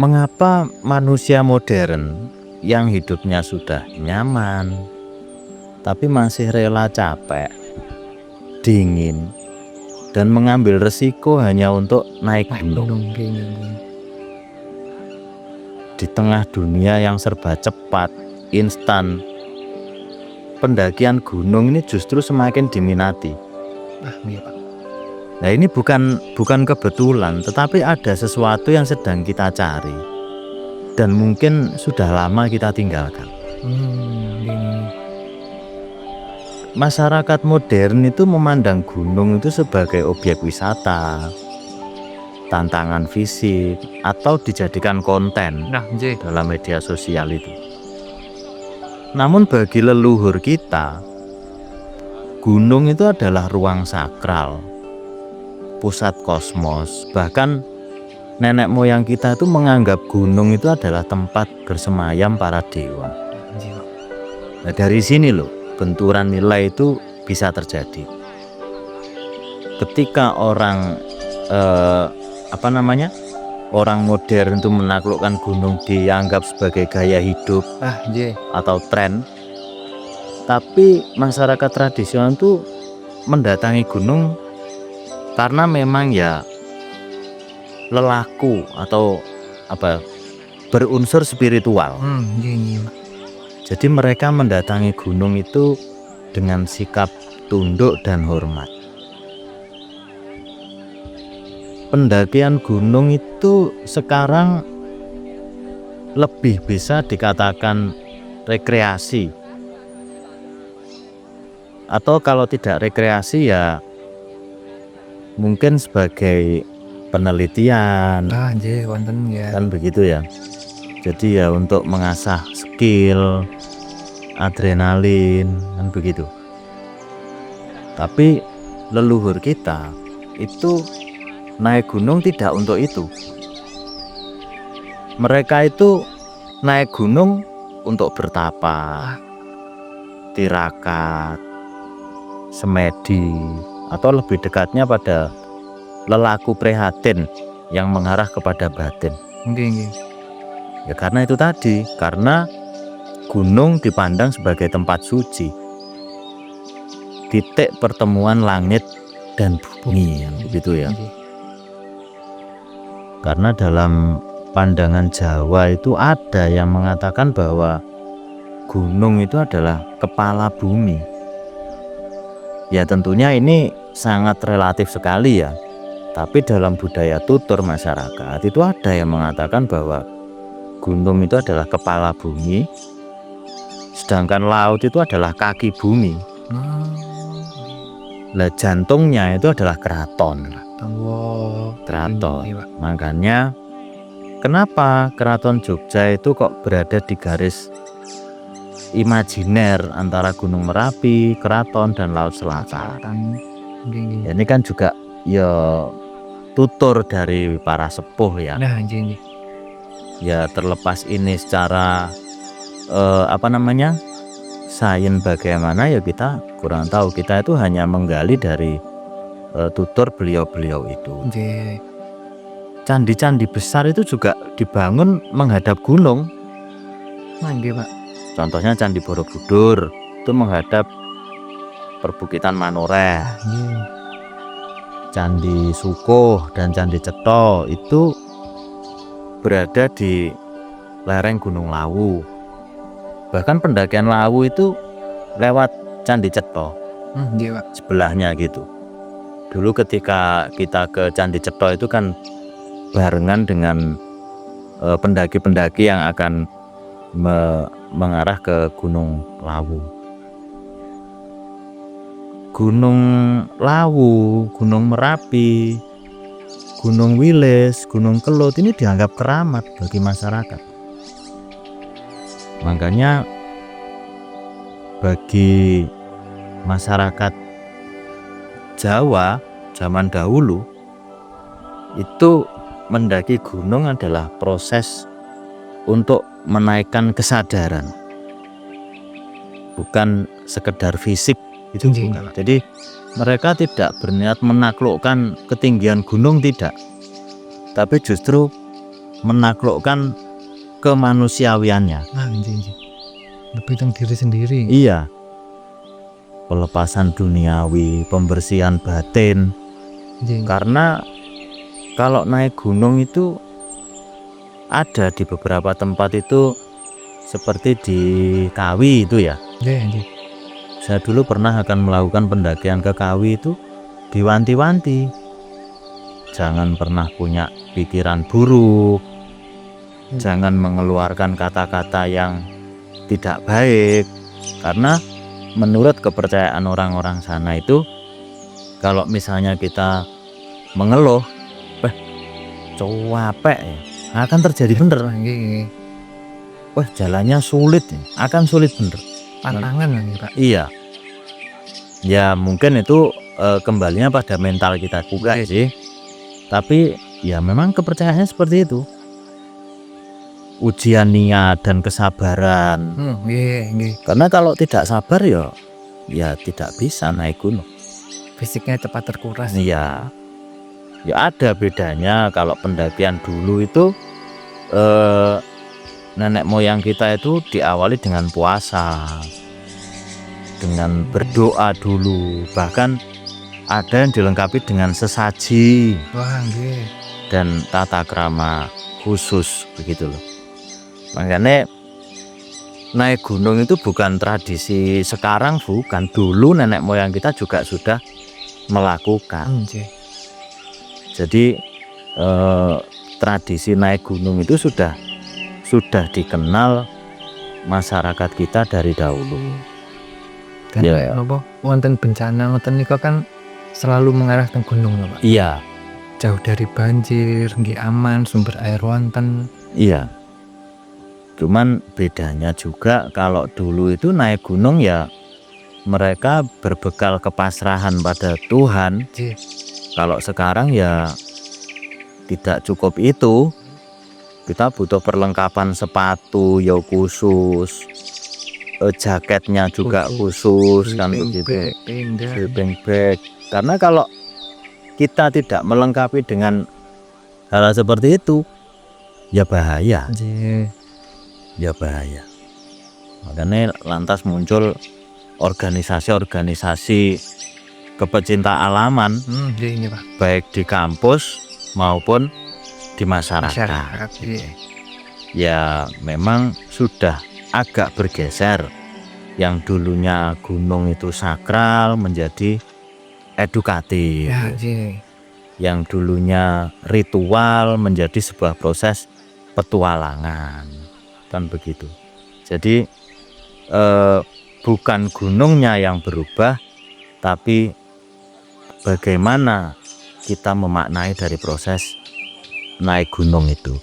mengapa manusia modern yang hidupnya sudah nyaman tapi masih rela capek, dingin, dan mengambil resiko hanya untuk naik gunung. Di tengah dunia yang serba cepat, instan, pendakian gunung ini justru semakin diminati. Iya Pak. Nah, ini bukan kebetulan, tetapi ada sesuatu yang sedang kita cari dan mungkin sudah lama kita tinggalkan. Masyarakat modern itu memandang gunung itu sebagai objek wisata, tantangan fisik, atau dijadikan konten dalam media sosial itu. Namun bagi leluhur kita, gunung itu adalah ruang sakral, pusat kosmos. Bahkan nenek moyang kita itu menganggap gunung itu adalah tempat bersemayam para dewa. Nah, dari sini loh benturan nilai itu bisa terjadi. Ketika orang orang modern itu menaklukkan gunung dianggap sebagai gaya hidup atau tren, tapi masyarakat tradisional itu mendatangi gunung karena memang ya lelaku atau berunsur spiritual. Jadi mereka mendatangi gunung itu dengan sikap tunduk dan hormat. Pendakian gunung itu sekarang lebih bisa dikatakan rekreasi, atau kalau tidak rekreasi ya mungkin sebagai penelitian, kan begitu ya. Jadi ya untuk mengasah skill, adrenalin, kan begitu. Tapi leluhur kita itu naik gunung tidak untuk itu. Mereka itu naik gunung untuk bertapa, tirakat, semedi, atau lebih dekatnya pada lelaku prihatin yang mengarah kepada batin. Ya karena itu tadi, karena gunung dipandang sebagai tempat suci, titik pertemuan langit dan bumi, begitu ya. Karena dalam pandangan Jawa itu ada yang mengatakan bahwa gunung itu adalah kepala bumi. Ya tentunya ini sangat relatif sekali ya. Tapi dalam budaya tutur masyarakat itu ada yang mengatakan bahwa gunung itu adalah kepala bumi, sedangkan laut itu adalah kaki bumi. Lah jantungnya itu adalah keraton. Makanya kenapa keraton Jogja itu kok berada di garis imajiner antara Gunung Merapi, keraton, dan Laut Selatan. Ya, ini kan juga ya tutur dari para sepuh ya. Ya terlepas ini secara sains bagaimana ya kita kurang tahu. Kita itu hanya menggali dari tutur beliau-beliau itu. Candi-candi besar itu juga dibangun menghadap gunung. Contohnya Candi Borobudur itu menghadap perbukitan Manoreh. Candi Sukuh dan Candi Cetha itu berada di lereng Gunung Lawu. Bahkan pendakian Lawu itu lewat Candi Cetha, sebelahnya gitu. Dulu ketika kita ke Candi Cetha itu kan barengan dengan pendaki-pendaki yang akan mengarah ke Gunung Lawu. Gunung Lawu, Gunung Merapi, Gunung Wilis, Gunung Kelut ini dianggap keramat bagi masyarakat. Makanya bagi masyarakat Jawa zaman dahulu itu mendaki gunung adalah proses untuk menaikkan kesadaran, bukan sekedar fisik. Itu bukan. Jadi mereka tidak berniat menaklukkan ketinggian gunung, tidak, tapi justru menaklukkan kemanusiawiannya. Lebih tentang diri sendiri. Iya, pelepasan duniawi, pembersihan batin. Karena kalau naik gunung itu ada di beberapa tempat itu, seperti di Kawi itu ya. Saya dulu pernah akan melakukan pendakian ke Kawi itu, diwanti-wanti jangan pernah punya pikiran buruk, jangan mengeluarkan kata-kata yang tidak baik, karena menurut kepercayaan orang-orang sana itu, kalau misalnya kita mengeluh, capek ya, akan terjadi bener. Wah, jalannya sulit ya, akan sulit bener. Tantangan lagi Pak. Iya. Ya mungkin itu kembalinya pada mental kita juga sih. Tapi ya memang kepercayaannya seperti itu. Ujian niat dan kesabaran. Karena kalau tidak sabar ya tidak bisa naik gunung. Fisiknya cepat terkuras. Iya. Ya ada bedanya kalau pendakian dulu itu nenek moyang kita itu diawali dengan puasa, dengan berdoa dulu, bahkan ada yang dilengkapi dengan sesaji. Dan tata krama khusus begitu loh. Makanya naik gunung itu bukan tradisi sekarang, bukan, dulu nenek moyang kita juga sudah melakukan. Jadi tradisi naik gunung itu sudah dikenal masyarakat kita dari dahulu. Dan wonten bencana ngoten niku kan selalu mengarah ke gunung Pak. Iya. Jauh dari banjir, nggih aman, sumber air wonten. Iya. Cuman bedanya juga kalau dulu itu naik gunung ya mereka berbekal kepasrahan pada Tuhan. Kalau sekarang ya tidak cukup itu. Kita butuh perlengkapan sepatu ya khusus, jaketnya juga khusus, kan begitu, sleeping bag. Karena kalau kita tidak melengkapi dengan hal seperti itu, ya bahaya. Ya bahaya. Makanya lantas muncul organisasi-organisasi kepecinta alaman, baik di kampus maupun di masyarakat. Ya memang sudah agak bergeser. Yang dulunya gunung itu sakral menjadi edukatif. Yang dulunya ritual menjadi sebuah proses petualangan, kan begitu. Jadi bukan gunungnya yang berubah, tapi bagaimana kita memaknai dari proses naik gunung itu.